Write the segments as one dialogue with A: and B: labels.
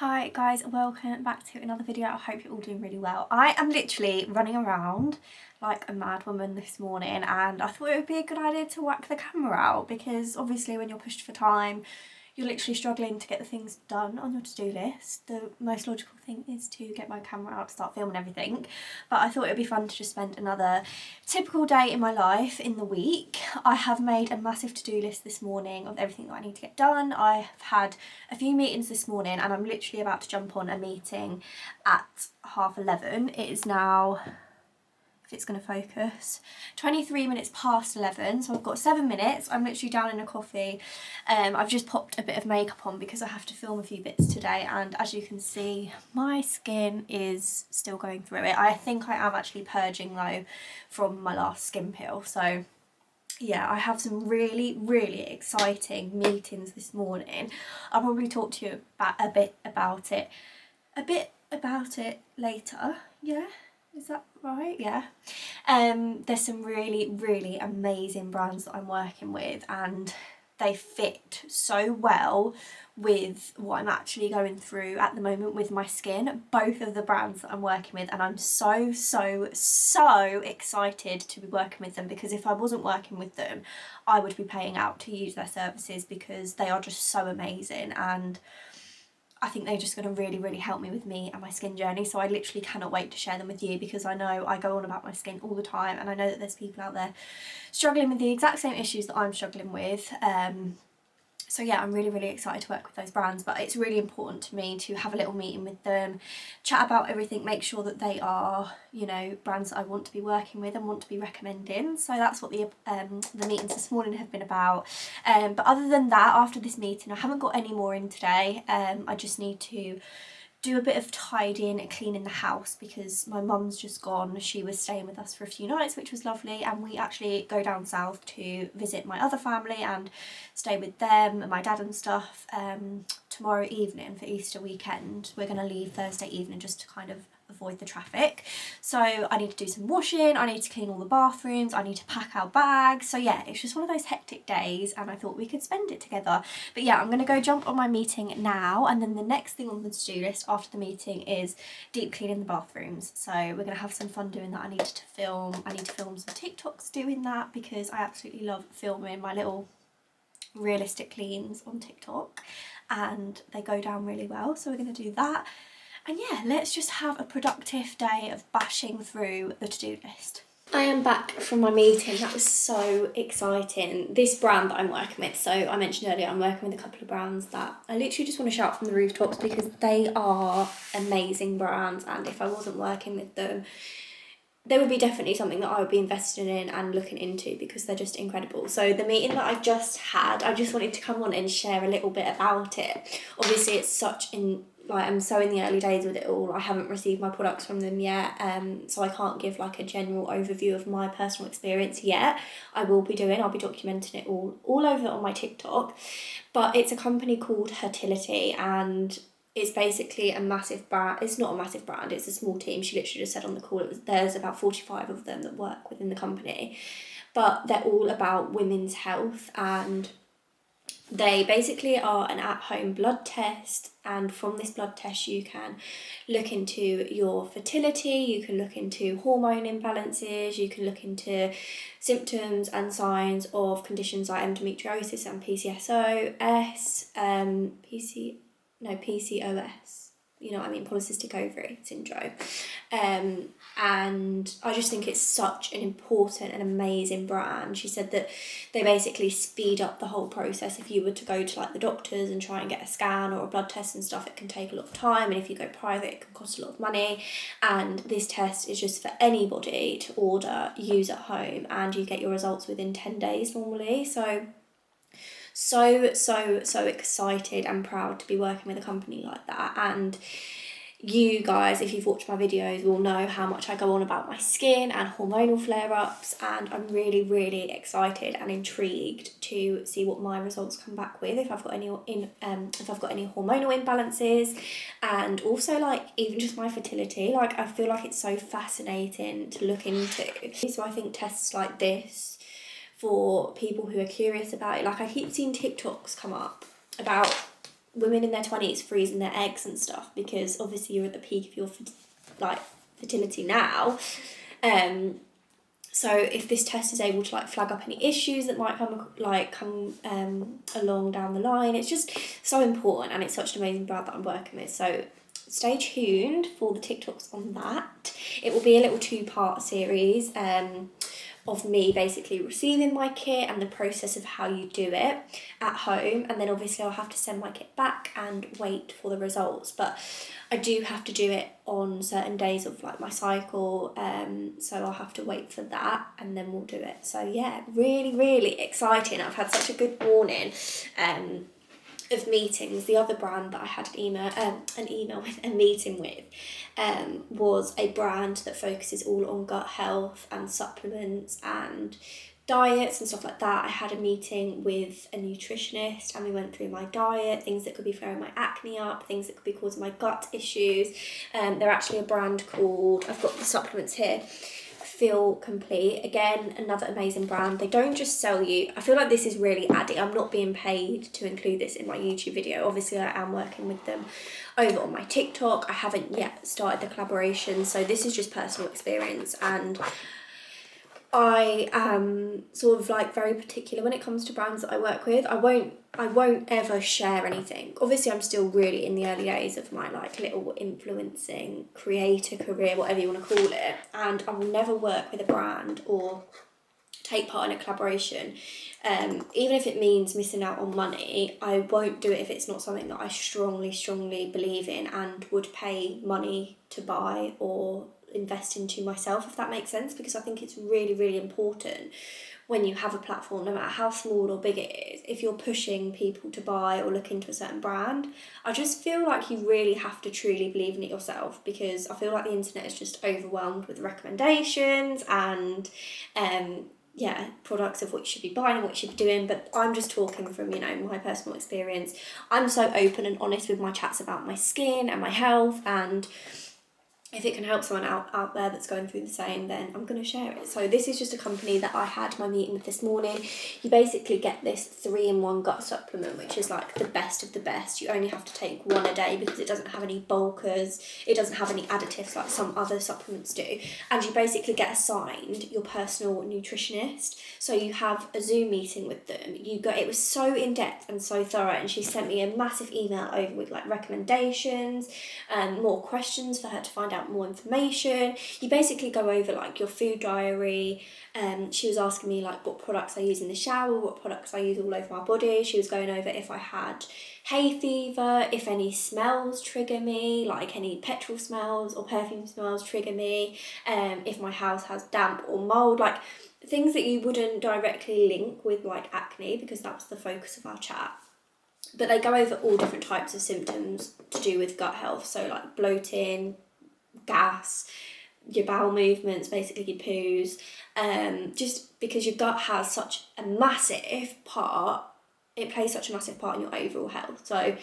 A: Hi guys, welcome back to another video. I hope you're all doing really well. I am literally running around like a mad woman this morning, and I thought it would be a good idea to whack the camera out because obviously when you're pushed for time, you're literally struggling to get the things done on your to-do list. The most logical thing is to get my camera out to start filming everything, but I thought it would be fun to just spend another typical day in my life in the week. I have made a massive to-do list this morning of everything that I need to get done. I have had a few meetings this morning and I'm literally about to jump on a meeting at 11:30. It is now, if it's going to focus, 23 minutes past 11, so I've got 7 minutes. I'm literally down in a coffee. I've just popped a bit of makeup on because I have to film a few bits today, and as you can see my skin is still going through it. I think I am actually purging though from my last skin peel, so yeah, I have some really exciting meetings this morning. I'll probably talk to you a bit about it later. Yeah, is that right? Yeah. There's some really amazing brands that I'm working with, and they fit so well with what I'm actually going through at the moment with my skin, both of the brands that I'm working with, and I'm so excited to be working with them, because if I wasn't working with them I would be paying out to use their services because they are just so amazing, and I think they're just going to really help me with me and my skin journey. So I literally cannot wait to share them with you, because I know I go on about my skin all the time and I know that there's people out there struggling with the exact same issues that I'm struggling with. So yeah, I'm really excited to work with those brands, but it's really important to me to have a little meeting with them, chat about everything, make sure that they are, you know, brands that I want to be working with and want to be recommending. So that's what the meetings this morning have been about. But other than that, after this meeting, I haven't got any more in today. I just need to do a bit of tidying and cleaning the house because my mum's just gone. She was staying with us for a few nights, which was lovely, and we actually go down south to visit my other family and stay with them and my dad and stuff tomorrow evening for Easter weekend. We're going to leave Thursday evening just to kind of avoid the traffic. So I need to do some washing, I need to clean all the bathrooms, I need to pack our bags. So yeah, it's just one of those hectic days and I thought we could spend it together. But yeah, I'm going to go jump on my meeting now, and then the next thing on the to-do list after the meeting is deep cleaning the bathrooms. So we're going to have some fun doing that. I need to film some TikToks doing that because I absolutely love filming my little realistic cleans on TikTok and they go down really well. So we're going to do that. And yeah, let's just have a productive day of bashing through the to-do list. I am back from my meeting. That was so exciting. This brand that I'm working with, so I mentioned earlier I'm working with a couple of brands that I literally just want to shout from the rooftops because they are amazing brands, and if I wasn't working with them, they would be definitely something that I would be invested in and looking into because they're just incredible. So the meeting that I just had, I just wanted to come on and share a little bit about it. Obviously it's I'm so in the early days with it all. I haven't received my products from them yet, so I can't give like a general overview of my personal experience yet. I'll be documenting it all over on my TikTok. But it's a company called Fertility, and it's basically a massive brand. It's not a massive brand, it's a small team. She literally just said on the call there's about 45 of them that work within the company, but they're all about women's health, and they basically are an at-home blood test, and from this blood test you can look into your fertility, you can look into hormone imbalances, you can look into symptoms and signs of conditions like endometriosis and PCOS, you know what I mean, polycystic ovary syndrome. And I just think it's such an important and amazing brand. She said that they basically speed up the whole process. If you were to go to like the doctors and try and get a scan or a blood test and stuff, it can take a lot of time, and if you go private it can cost a lot of money, and this test is just for anybody to order, use at home, and you get your results within 10 days normally. So excited and proud to be working with a company like that. And you guys, if you've watched my videos, will know how much I go on about my skin and hormonal flare-ups, and I'm really excited and intrigued to see what my results come back with, if I've got any hormonal imbalances, and also like even just my fertility. Like I feel like it's so fascinating to look into. So I think tests like this for people who are curious about it, like I keep seeing TikToks come up about women in their 20s freezing their eggs and stuff, because obviously you're at the peak of your fertility now. So if this test is able to like flag up any issues that might come along down the line, it's just so important, and it's such an amazing brand that I'm working with. So stay tuned for the TikToks on that. It will be a little 2-part series of me basically receiving my kit and the process of how you do it at home, and then obviously I'll have to send my kit back and wait for the results. But I do have to do it on certain days of like my cycle, so I'll have to wait for that and then we'll do it. So yeah, really, really exciting. I've had such a good morning of meetings. The other brand that I had a meeting with was a brand that focuses all on gut health and supplements and diets and stuff like that. I had a meeting with a nutritionist and we went through my diet, things that could be flaring my acne up, things that could be causing my gut issues. They're actually a brand called, I've got the supplements here, Feel Complete. Again, another amazing brand. They don't just sell you, I feel like this is really adding, I'm not being paid to include this in my YouTube video. Obviously I am working with them over on my TikTok. I haven't yet started the collaboration, so this is just personal experience, and I am sort of like very particular when it comes to brands that I work with. I won't ever share anything. Obviously I'm still really in the early days of my like little influencing creator career, whatever you want to call it, and I will never work with a brand or take part in a collaboration, even if it means missing out on money. I won't do it if it's not something that I strongly believe in and would pay money to buy or invest into myself, if that makes sense, because I think it's really, really important when you have a platform, no matter how small or big it is, if you're pushing people to buy or look into a certain brand, I just feel like you really have to truly believe in it yourself, because I feel like the internet is just overwhelmed with recommendations and products of what you should be buying and what you should be doing. But I'm just talking from, you know, my personal experience. I'm so open and honest with my chats about my skin and my health, and if it can help someone out there that's going through the same, then I'm going to share it. So this is just a company that I had my meeting with this morning. You basically get this 3-in-1 gut supplement, which is like the best of the best. You only have to take one a day because it doesn't have any bulkers, it doesn't have any additives like some other supplements do. And you basically get assigned your personal nutritionist. So you have a Zoom meeting with them. It was so in-depth and so thorough, and she sent me a massive email over with like recommendations and more questions for her to find out more information. You basically go over like your food diary. She was asking me like what products I use in the shower, what products I use all over my body. She was going over if I had hay fever, if any smells trigger me, like any petrol smells or perfume smells trigger me, if my house has damp or mold, like things that you wouldn't directly link with like acne, because that was the focus of our chat. But they go over all different types of symptoms to do with gut health, so like bloating, gas, your bowel movements, basically your poos, just because your gut has such a massive part, it plays such a massive part in your overall health. So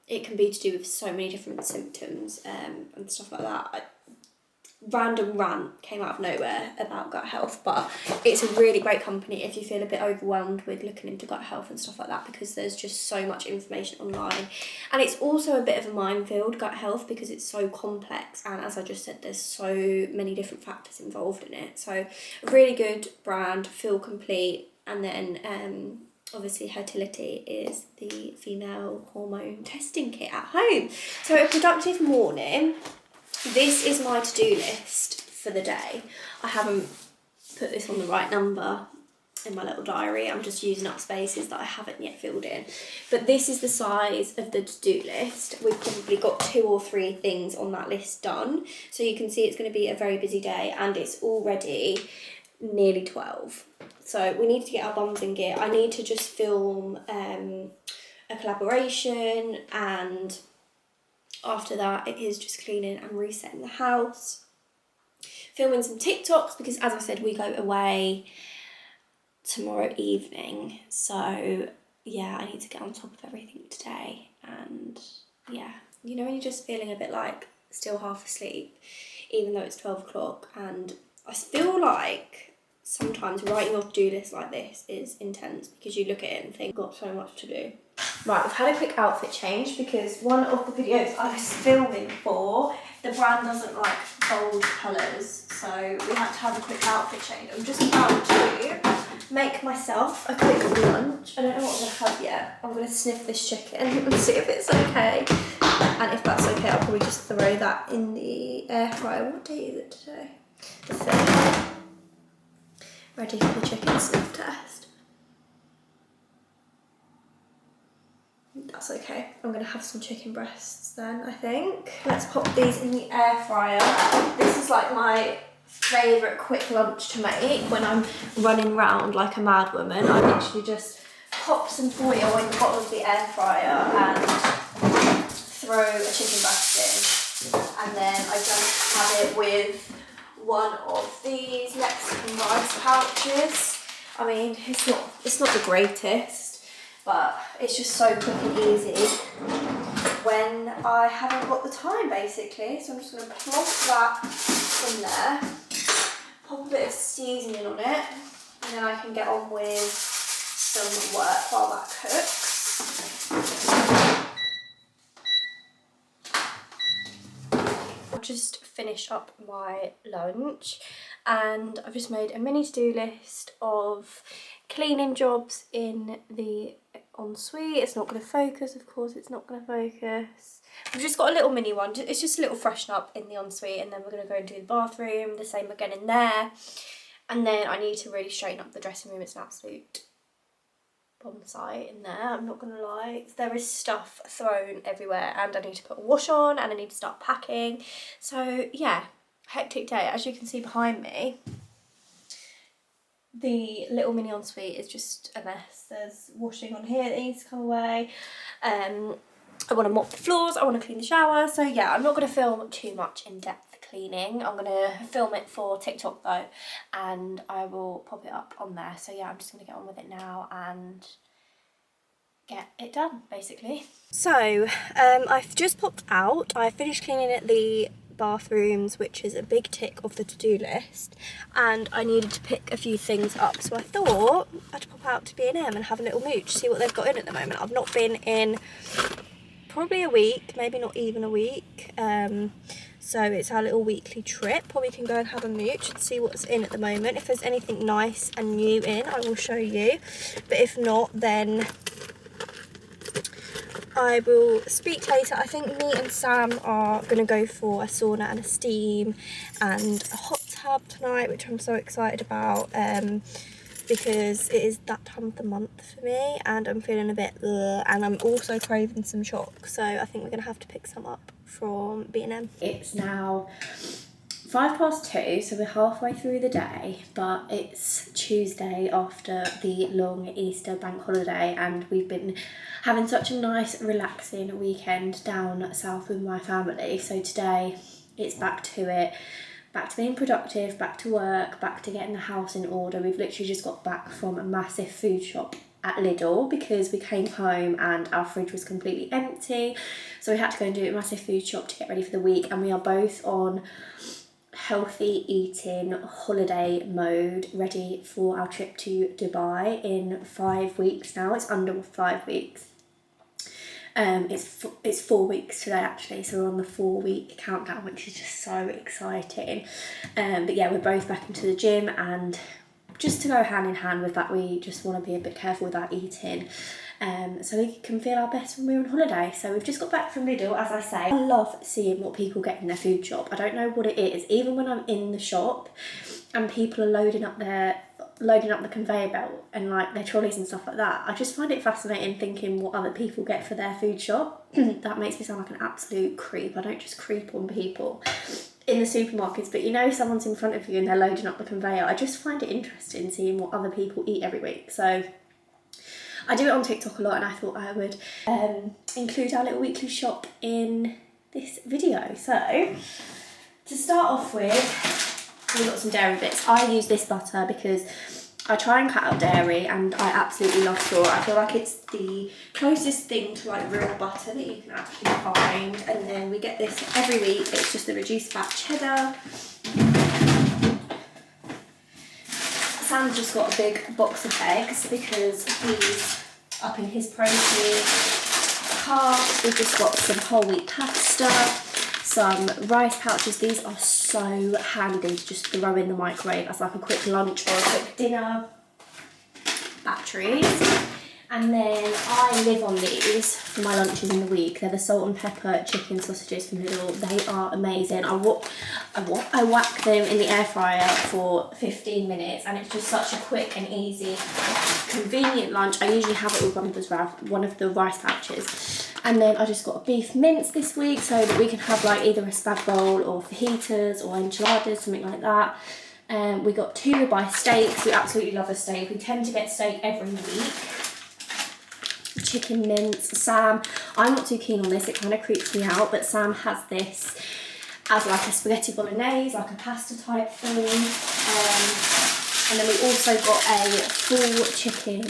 A: it can be to do with so many different symptoms and stuff like that. Random rant came out of nowhere about gut health, but it's a really great company if you feel a bit overwhelmed with looking into gut health and stuff like that, because there's just so much information online, and it's also a bit of a minefield, gut health, because it's so complex, and as I just said, there's so many different factors involved in it. So a really good brand, Feel Complete. And then obviously Fertility is the female hormone testing kit at home. So a productive morning. This is my to-do list for the day. I haven't put this on the right number in my little diary. I'm just using up spaces that I haven't yet filled in. But this is the size of the to-do list. We've probably got 2 or 3 things on that list done. So you can see it's going to be a very busy day, and it's already nearly 12. So we need to get our bums in gear. I need to just film a collaboration, and after that it is just cleaning and resetting the house, filming some TikToks, because as I said, we go away tomorrow evening. So yeah, I need to get on top of everything today. And yeah, you know when you're just feeling a bit like still half asleep even though it's 12 o'clock, and I feel like sometimes writing your to-do list like this is intense, because you look at it and think, got so much to do. Right, I've had a quick outfit change because one of the videos I was filming for, the brand doesn't like bold colours, so we had to have a quick outfit change. I'm just about to make myself a quick lunch. I don't know what I'm going to have yet. I'm going to sniff this chicken and see if it's okay. And if that's okay, I'll probably just throw that in the air fryer. What day is it today? The 3rd. Ready for the chicken sniff test. That's okay. I'm going to have some chicken breasts then, I think. Let's pop these in the air fryer. This is like my favourite quick lunch to make when I'm running around like a mad woman. I literally just pop some foil in the bottom of the air fryer and throw a chicken breast in. And then I just have it with one of these Mexican rice pouches. I mean, it's not the greatest, but it's just so quick and easy when I haven't got the time, basically. So I'm just going to plop that in there, pop a bit of seasoning on it, and then I can get on with some work while that cooks. I've just finished up my lunch and I've just made a mini to-do list of cleaning jobs in the ensuite. It's not going to focus, of course it's not going to focus. We've just got a little mini one, it's just a little freshen up in the ensuite, and then we're going to go and do the bathroom, the same again in there. And then I need to really straighten up the dressing room. It's an absolute bomb site in there, I'm not going to lie. There is stuff thrown everywhere and I need to put a wash on and I need to start packing. So yeah, hectic day. As you can see behind me, the little mini ensuite is just a mess. There's washing on here that needs to come away. I want to mop the floors, I want to clean the shower. So yeah, I'm not going to film too much in-depth cleaning. I'm going to film it for TikTok though, and I will pop it up on there. So yeah, I'm just going to get on with it now and get it done, basically. So I've just popped out. I finished cleaning at the bathrooms, which is a big tick off the to-do list, and I needed to pick a few things up, so I thought I'd pop out to B&M and have a little mooch, see what they've got in at the moment. I've not been in probably a week, maybe not even a week, so it's our little weekly trip. Probably can go and have a mooch and see what's in at the moment. If there's anything nice and new in, I will show you, but if not, then I will speak later. I think me and Sam are going to go for a sauna and a steam and a hot tub tonight, which I'm so excited about, because it is that time of the month for me and I'm feeling a bit and I'm also craving some choc, so I think we're going to have to pick some up from B&M. It's now 2:05, so we're halfway through the day, but it's Tuesday after the long Easter bank holiday and we've been having such a nice relaxing weekend down south with my family. So today it's back to it, back to being productive, back to work, back to getting the house in order. We've literally just got back from a massive food shop at Lidl because we came home and our fridge was completely empty, so we had to go and do a massive food shop to get ready for the week, and we are both on healthy eating holiday mode, ready for our trip to Dubai in 5 weeks now. It's under 5 weeks. It's 4 weeks today actually, so we're on the 4-week countdown, which is just so exciting. But yeah, we're both back into the gym, and just to go hand in hand with that, we just want to be a bit careful with our eating, so we can feel our best when we're on holiday. So we've just got back from Lidl, as I say. I love seeing what people get in their food shop. I don't know what it is, even when I'm in the shop and people are loading up the conveyor belt and like their trolleys and stuff like that, I just find it fascinating thinking what other people get for their food shop. That makes me sound like an absolute creep. I don't just creep on people in the supermarkets, but you know, someone's in front of you and they're loading up the conveyor. I just find it interesting seeing what other people eat every week. So I do it on TikTok a lot, and I thought I would include our little weekly shop in this video. So to start off with, we've got some dairy bits. I use this butter because I try and cut out dairy and I absolutely love straw. I feel like it's the closest thing to like real butter that you can actually find. And then we get this every week. It's just the reduced fat cheddar. Sam's just got a big box of eggs because he's upping his protein. Carbs, we've just got some whole wheat pasta, some rice pouches. These are so handy to just throw in the microwave as like a quick lunch or a quick dinner. Batteries. And then I live on these for my lunches in the week. They're the salt and pepper chicken sausages from Lidl. They are amazing. I whack them in the air fryer for 15 minutes, and it's just such a quick and easy, convenient lunch. I usually have it with one of the rice pouches. And then I just got a beef mince this week so that we can have like either a spag bowl or fajitas or enchiladas, something like that. We got 2 ribeye steaks. We absolutely love a steak. We tend to get steak every week. Chicken mince. Sam, I'm not too keen on this, it kind of creeps me out, but Sam has this as like a spaghetti bolognese, like a pasta type thing. And then we also got a full chicken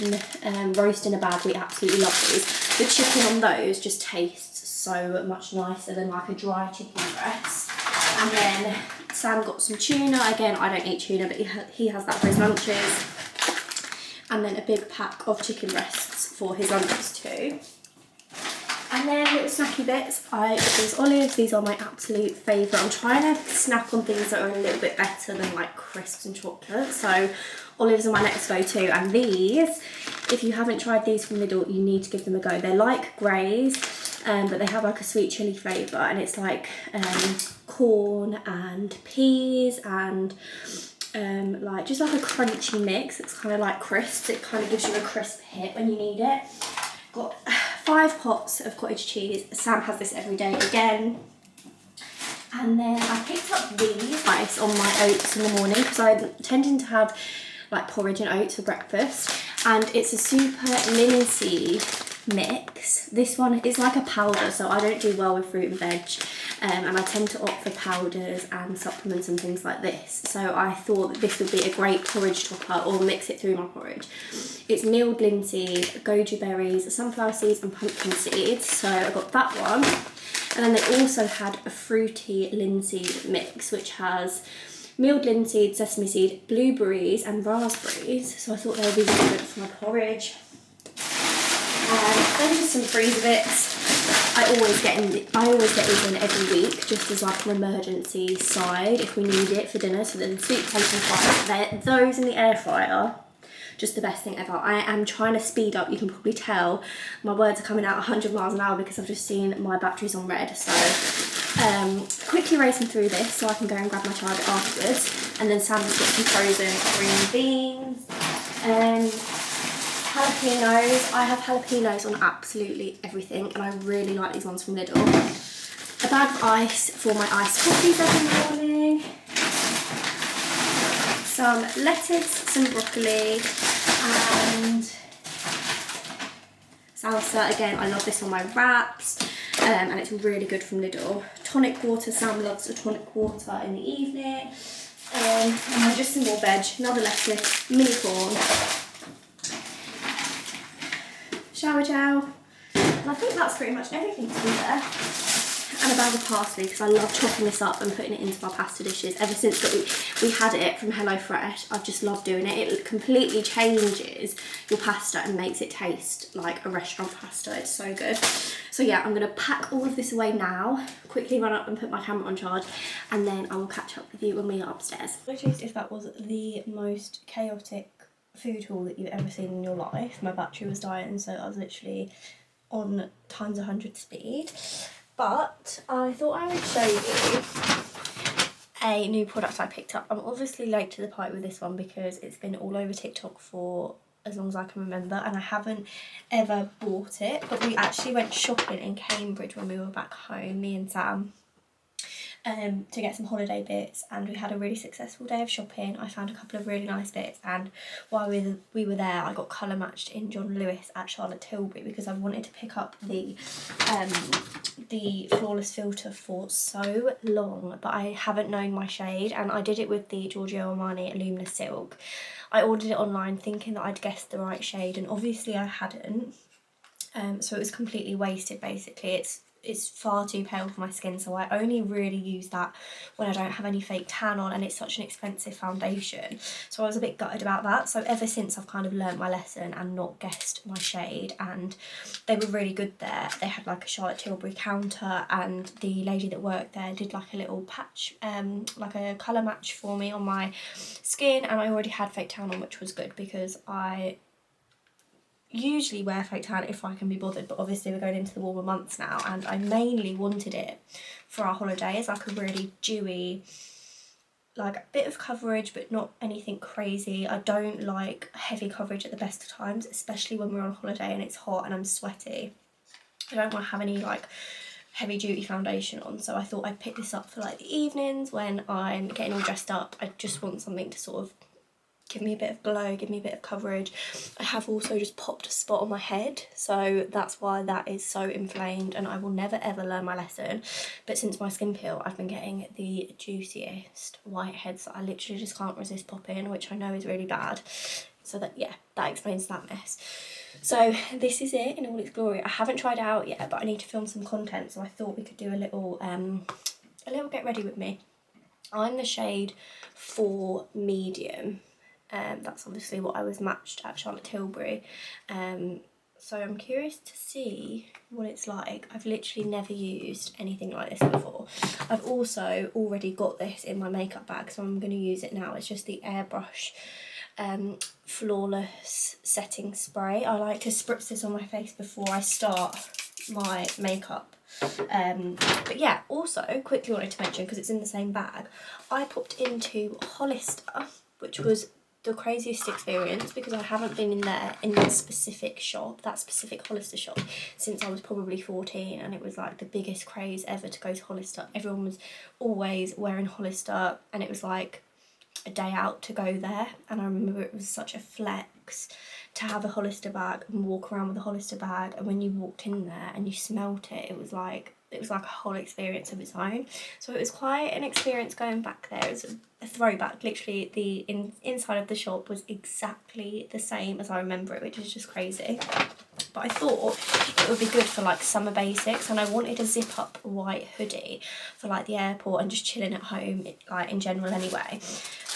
A: roast in a bag. We absolutely love these. The chicken on those just tastes so much nicer than like a dry chicken breast. And then Sam got some tuna. Again, I don't eat tuna, but he has that for his lunches. And then a big pack of chicken breasts for his lunches too. And then little snacky bits. I got these olives. These are my absolute favourite. I'm trying to snack on things that are a little bit better than like crisps and chocolate. So olives are my next go-to. And these, if you haven't tried these from Lidl, you need to give them a go. They're like Grays, but they have like a sweet chilli flavour. And it's like corn and peas and like just like a crunchy mix. It's kind of like crisps. It kind of gives you a crisp hit when you need it. Got 5 pots of cottage cheese. Sam has this every day again. And then I picked up these ice on my oats in the morning because I'm tending to have like porridge and oats for breakfast. And it's a super linseed mix. This one is like a powder, so I don't do well with fruit and veg. And I tend to opt for powders and supplements and things like this. So I thought that this would be a great porridge topper, or mix it through my porridge. It's milled linseed, goji berries, sunflower seeds and pumpkin seeds. So I got that one. And then they also had a fruity linseed mix, which has milled linseed, sesame seed, blueberries and raspberries. So I thought they would be really good for my porridge. And then just some freezer bits. I always get these in every week, just as like an emergency side if we need it for dinner. So then sweet potato fries, those in the air fryer, just the best thing ever. I am trying to speed up. You can probably tell my words are coming out 100 miles an hour because I've just seen my batteries on red. So quickly racing through this so I can go and grab my charger afterwards. And then Sam's got some frozen green beans. Jalapenos. I have jalapenos on absolutely everything, and I really like these ones from Lidl. A bag of ice for my iced coffees every morning. Some lettuce, some broccoli, and salsa. Again, I love this on my wraps, and it's really good from Lidl. Tonic water. Sam loves a tonic water in the evening. And then just some more veg. Another lettuce, mini corn. Shower gel, and I think that's pretty much everything to be there. And a bag of parsley, because I love chopping this up and putting it into my pasta dishes. Ever since we had it from HelloFresh, I've just loved doing it. It completely changes your pasta and makes it taste like a restaurant pasta. It's so good. So yeah, I'm going to pack all of this away now, quickly run up and put my camera on charge, and then I will catch up with you when we are upstairs. I noticed if that was the most chaotic food haul that you've ever seen in your life. My battery was dying, so I was literally on times 100 speed. But I thought I would show you a new product I picked up. I'm obviously late to the party with this one because it's been all over TikTok for as long as I can remember, and I haven't ever bought it. But we actually went shopping in Cambridge when we were back home, me and Sam, to get some holiday bits, and we had a really successful day of shopping. I found a couple of really nice bits, and while we were there I got colour matched in John Lewis at Charlotte Tilbury because I wanted to pick up the flawless filter for so long, but I haven't known my shade, and I did it with the Giorgio Armani Illumina Silk. I ordered it online thinking that I'd guessed the right shade, and obviously I hadn't, so it was completely wasted basically. it's far too pale for my skin, so I only really use that when I don't have any fake tan on, and it's such an expensive foundation. So I was a bit gutted about that. So ever since, I've kind of learnt my lesson and not guessed my shade, and they were really good there. They had like a Charlotte Tilbury counter, and the lady that worked there did like a little patch, like a colour match for me on my skin, and I already had fake tan on, which was good because I usually wear fake tan if I can be bothered, but obviously we're going into the warmer months now, and I mainly wanted it for our holidays, like a really dewy, like a bit of coverage but not anything crazy. I don't like heavy coverage at the best of times, especially when we're on holiday and it's hot and I'm sweaty. I don't want to have any like heavy duty foundation on, so I thought I'd pick this up for like the evenings when I'm getting all dressed up. I just want something to sort of give me a bit of glow, give me a bit of coverage. I have also just popped a spot on my head, so that's why that is so inflamed, and I will never ever learn my lesson. But since my skin peel, I've been getting the juiciest whiteheads that I literally just can't resist popping, which I know is really bad. So that, yeah, that explains that mess. So this is it in all its glory. I haven't tried it out yet, but I need to film some content, so I thought we could do a little get ready with me. I'm the shade 4 medium. That's obviously what I was matched at Charlotte Tilbury. So I'm curious to see what it's like. I've literally never used anything like this before. I've also already got this in my makeup bag, so I'm going to use it now. It's just the Airbrush Flawless Setting Spray. I like to spritz this on my face before I start my makeup. But yeah, also quickly wanted to mention, because it's in the same bag, I popped into Hollister, which was the craziest experience because I haven't been in there in that specific shop, that specific Hollister shop, since I was probably 14, and it was like the biggest craze ever to go to Hollister. Everyone was always wearing Hollister, and it was like a day out to go there, and I remember it was such a flex to have a Hollister bag and walk around with a Hollister bag, and when you walked in there and you smelt it, it was like a whole experience of its own. So it was quite an experience going back there. It was a throwback. Literally the inside of the shop was exactly the same as I remember it, which is just crazy. But I thought it would be good for like summer basics, and I wanted a zip up white hoodie for like the airport and just chilling at home, like in general anyway.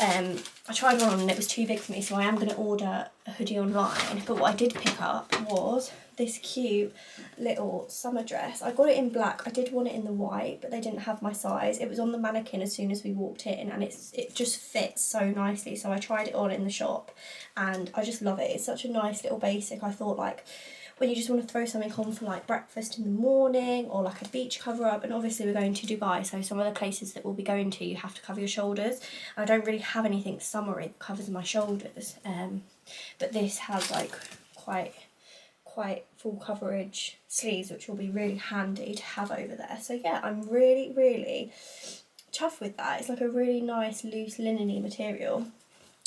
A: I tried one on and it was too big for me, so I am going to order a hoodie online. But what I did pick up was this cute little summer dress. I got it in black. I did want it in the white, but they didn't have my size. It was on the mannequin as soon as we walked in, and it just fits so nicely. So I tried it on in the shop, and I just love it. It's such a nice little basic. I thought, like, when you just want to throw something on for like breakfast in the morning, or like a beach cover up, and obviously we're going to Dubai, so some of the places that we'll be going to, you have to cover your shoulders. I don't really have anything summery that covers my shoulders, but this has like quite full coverage sleeves, which will be really handy to have over there. So yeah, I'm really chuffed with that. It's like a really nice loose linen-y material.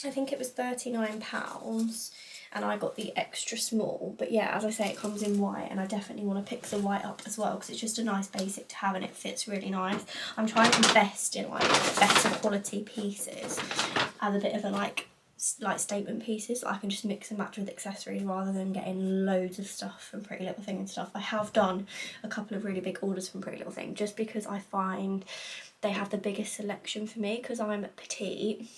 A: I think it was £39, and I got the extra small. But yeah, as I say, it comes in white, and I definitely want to pick the white up as well because it's just a nice basic to have and it fits really nice. I'm trying to invest in like better quality pieces as a bit of a like statement pieces that I can just mix and match with accessories rather than getting loads of stuff from Pretty Little Thing and stuff. I have done a couple of really big orders from Pretty Little Thing just because I find they have the biggest selection for me, because I'm petite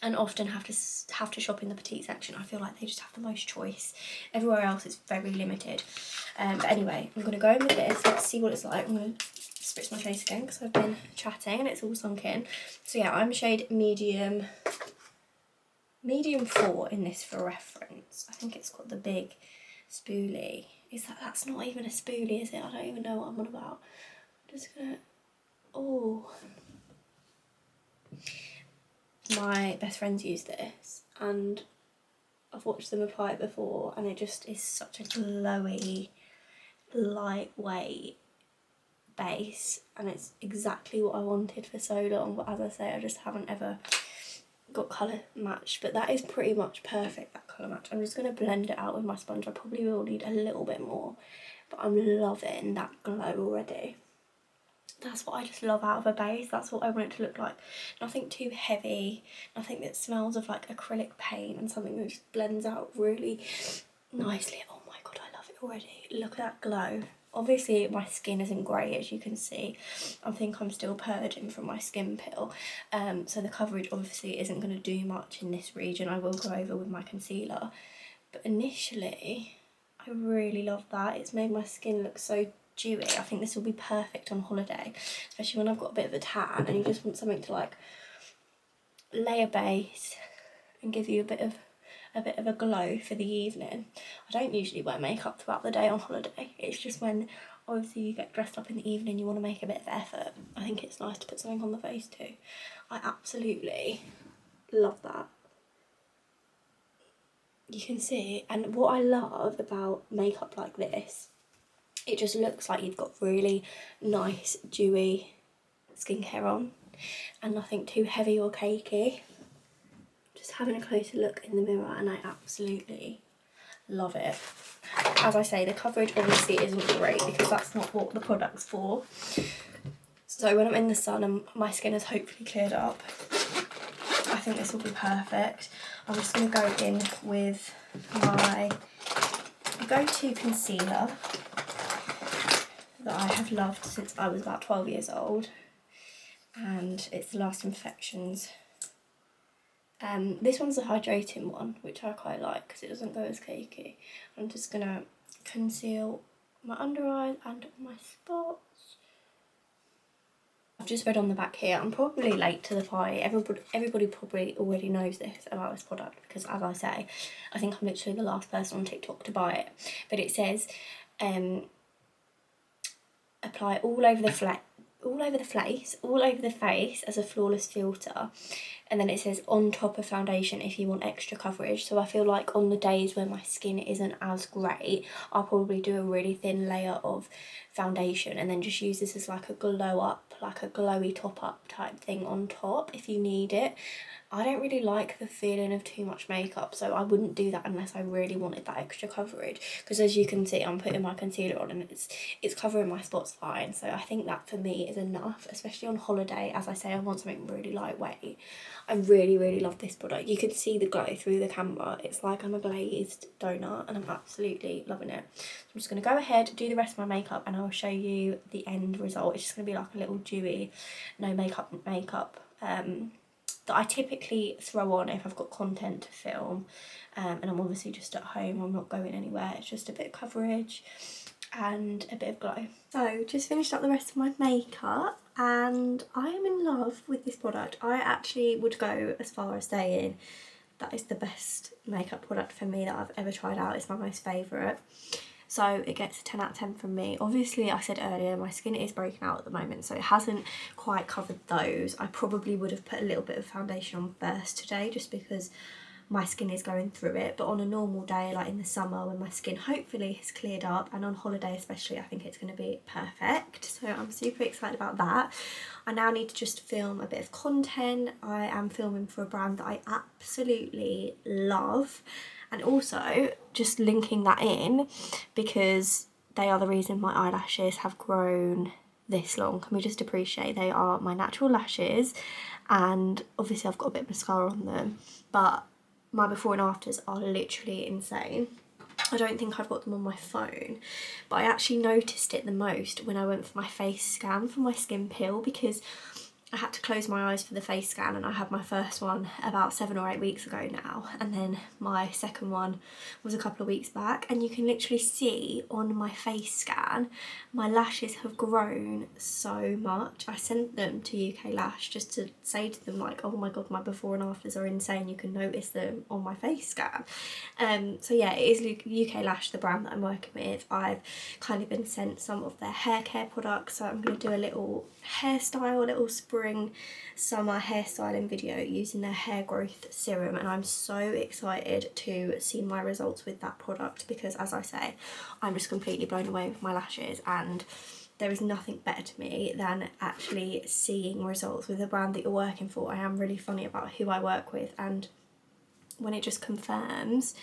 A: and often have to shop in the petite section. I feel like they just have the most choice. Everywhere else is very limited. But anyway, I'm going to go in with this. Let's see what it's like. I'm going to spritz my face again because I've been chatting and it's all sunk in. So yeah, I'm shade medium 4 in this for reference. I think it's got the big spoolie. That's not even a spoolie, is it? I don't even know what I'm on about. I'm just gonna, oh. My best friends use this, and I've watched them apply it before, and it just is such a glowy, lightweight base, and it's exactly what I wanted for so long. But as I say, I just haven't ever got colour matched, but that is pretty much perfect, that colour match. I'm just going to blend it out with my sponge. I probably will need a little bit more, but I'm loving that glow already. That's what I just love out of a base. That's what I want it to look like. Nothing too heavy, nothing that smells of like acrylic paint, and something that just blends out really nicely. Oh my god, I love it already. Look at that glow. obviously my skin isn't great, as you can see. I think I'm still purging from my skin pill, so the coverage obviously isn't going to do much in this region. I will go over with my concealer, but initially I really love that. It's made my skin look so dewy. I think this will be perfect on holiday, especially when I've got a bit of a tan and you just want something to like lay a base and give you a bit of a glow for the evening. I don't usually wear makeup throughout the day on holiday. It's just when obviously you get dressed up in the evening, you want to make a bit of effort. I think it's nice to put something on the face too. I absolutely love that. You can see, and what I love about makeup like this, it just looks like you've got really nice dewy skincare on and nothing too heavy or cakey. Just having a closer look in the mirror and I absolutely love it. As I say, the coverage obviously isn't great because that's not what the product's for. So when I'm in the sun and my skin has hopefully cleared up, I think this will be perfect. I'm just going to go in with my go-to concealer that I have loved since I was about 12 years old, and it's the Last Infections. This one's a hydrating one, which I quite like because it doesn't go as cakey. I'm just going to conceal my under eyes and my spots. I've just read on the back here, I'm probably late to the party. Everybody probably already knows this about this product because, as I say, I think I'm literally the last person on TikTok to buy it. But it says apply all over the face as a flawless filter, and then it says on top of foundation if you want extra coverage. So I feel like on the days when my skin isn't as great, I'll probably do a really thin layer of foundation and then just use this as like a glow up, like a glowy top up type thing on top if you need it. I don't really like the feeling of too much makeup, so I wouldn't do that unless I really wanted that extra coverage, because as you can see I'm putting my concealer on and it's covering my spots fine. So I think that for me is enough, especially on holiday. As I say, I want something really lightweight. I really love this product. You can see the glow through the camera. It's like I'm a glazed donut and I'm absolutely loving it. So I'm just going to go ahead, do the rest of my makeup, and I'll show you the end result. It's just going to be like a little dewy, no makeup that I typically throw on if I've got content to film, and I'm obviously just at home, I'm not going anywhere. It's just a bit of coverage and a bit of glow. So just finished up the rest of my makeup and I am in love with this product. I actually would go as far as saying that is the best makeup product for me that I've ever tried out. It's my most favourite. So it gets a 10 out of 10 from me. Obviously, I said earlier, my skin is breaking out at the moment, so it hasn't quite covered those. I probably would have put a little bit of foundation on first today just because my skin is going through it. But on a normal day, like in the summer when my skin hopefully has cleared up, and on holiday especially, I think it's going to be perfect. So I'm super excited about that. I now need to just film a bit of content. I am filming for a brand that I absolutely love. And also just linking that in because they are the reason my eyelashes have grown this long. Can we just appreciate they are my natural lashes, and obviously I've got a bit of mascara on them, but my before and afters are literally insane. I don't think I've got them on my phone, but I actually noticed it the most when I went for my face scan for my skin peel, because I had to close my eyes for the face scan, and I had my first one about 7 or 8 weeks ago now, and then my second one was a couple of weeks back, and you can literally see on my face scan my lashes have grown so much. I sent them to UK Lash just to say to them like, oh my god, my before and afters are insane, you can notice them on my face scan. So yeah, it is UK Lash, the brand that I'm working with. I've kind of been sent some of their hair care products, so I'm going to do a little hairstyle, a little spring summer hairstyling video using their hair growth serum, and I'm so excited to see my results with that product because, as I say, I'm just completely blown away with my lashes, and there is nothing better to me than actually seeing results with a brand that you're working for. I am really funny about who I work with, and when it just confirms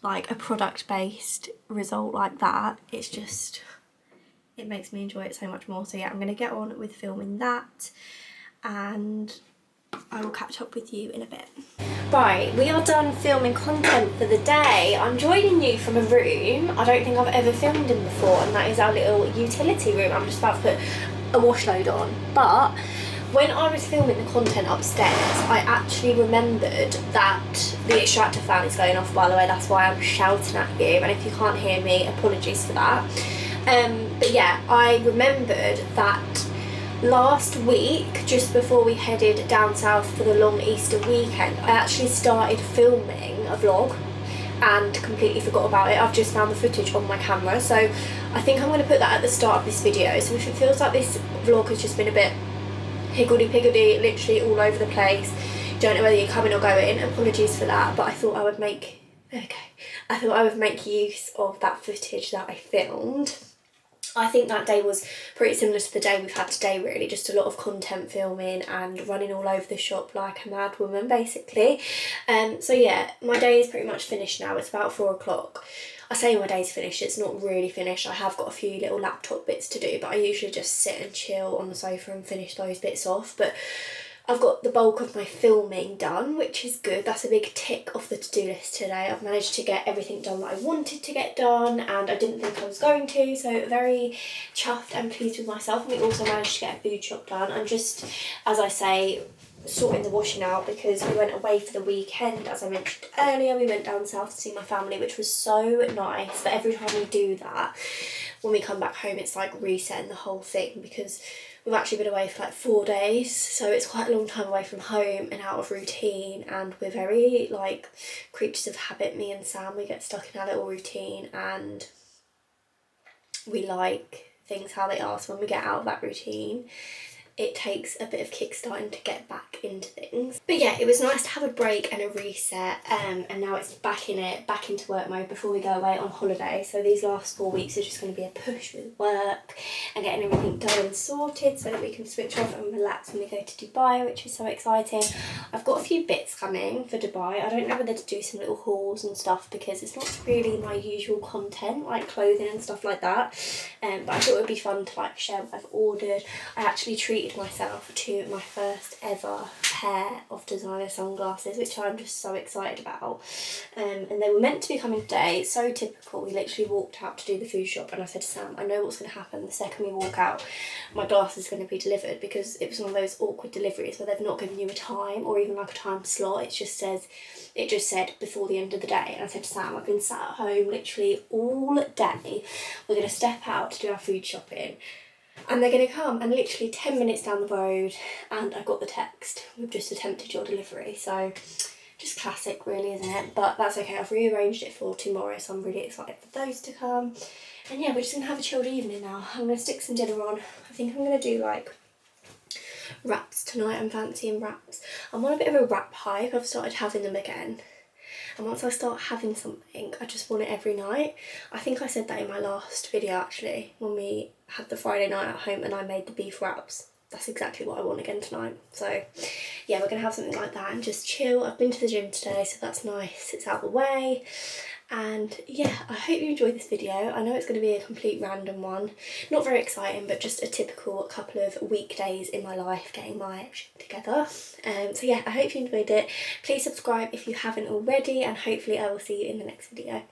A: like a product-based result like that, it's just, it makes me enjoy it so much more. So yeah, I'm going to get on with filming that and I will catch up with you in a bit. Right, we are done filming content for the day. I'm joining you from a room I don't think I've ever filmed in before, and that is our little utility room. I'm just about to put a wash load on, but when I was filming the content upstairs, I actually remembered that the extractor fan is going off, by the way. That's why I'm shouting at you, and if you can't hear me, apologies for that. But yeah, I remembered that last week, just before we headed down south for the long Easter weekend, I actually started filming a vlog and completely forgot about it. I've just found the footage on my camera, so I think I'm going to put that at the start of this video. So if it feels like this vlog has just been a bit higgledy-piggledy, literally all over the place, don't know whether you're coming or going, apologies for that, but I thought I would make use of that footage that I filmed. I think that day was pretty similar to the day we've had today, really, just a lot of content filming and running all over the shop like a mad woman, basically. So yeah, my day is pretty much finished now. It's about 4 o'clock. I say my day's finished, it's not really finished. I have got a few little laptop bits to do, but I usually just sit and chill on the sofa and finish those bits off. But I've got the bulk of my filming done, which is good. That's a big tick off the to-do list today. I've managed to get everything done that I wanted to get done, and I didn't think I was going to, so very chuffed and pleased with myself. And we also managed to get a food shop done. I'm just, as I say, sorting the washing out because we went away for the weekend. As I mentioned earlier, we went down south to see my family, which was so nice. But every time we do that, when we come back home, it's like resetting the whole thing, because we've actually been away for like 4 days, so it's quite a long time away from home and out of routine, and we're very like creatures of habit, me and Sam. We get stuck in our little routine and we like things how they are, so when we get out of that routine, it takes a bit of kickstarting to get back into things. But yeah, it was nice to have a break and a reset, and now it's back into work mode before we go away on holiday. So these last 4 weeks are just going to be a push with work and getting everything done and sorted so that we can switch off and relax when we go to Dubai, which is so exciting. I've got a few bits coming for Dubai. I don't know whether to do some little hauls and stuff because it's not really my usual content, like clothing and stuff like that, but I thought it would be fun to like share what I've ordered. I actually treated myself to my first ever pair of designer sunglasses, which I'm just so excited about, and they were meant to be coming today. It's so typical. We literally walked out to do the food shop and I said to Sam, I know what's going to happen the second we walk out, my glasses are going to be delivered, because it was one of those awkward deliveries where they've not given you a time or even like a time slot. It just said before the end of the day, and I said to Sam, I've been sat at home literally all day, we're going to step out to do our food shopping and they're going to come, and literally 10 minutes down the road and I got the text, we've just attempted your delivery. So just classic really, isn't it? But that's okay, I've rearranged it for tomorrow, so I'm really excited for those to come. And yeah, we're just going to have a chilled evening now. I'm going to stick some dinner on. I think I'm going to do like wraps tonight. I'm fancying wraps. I'm on a bit of a wrap hype. I've started having them again. And once I start having something, I just want it every night. I think I said that in my last video actually, when we had the Friday night at home and I made the beef wraps. That's exactly what I want again tonight. So yeah, we're going to have something like that and just chill. I've been to the gym today, so that's nice. It's out of the way. And yeah, I hope you enjoyed this video. I know it's going to be a complete random one. Not very exciting, but just a typical couple of weekdays in my life getting my shit together. So yeah, I hope you enjoyed it. Please subscribe if you haven't already, and hopefully I will see you in the next video.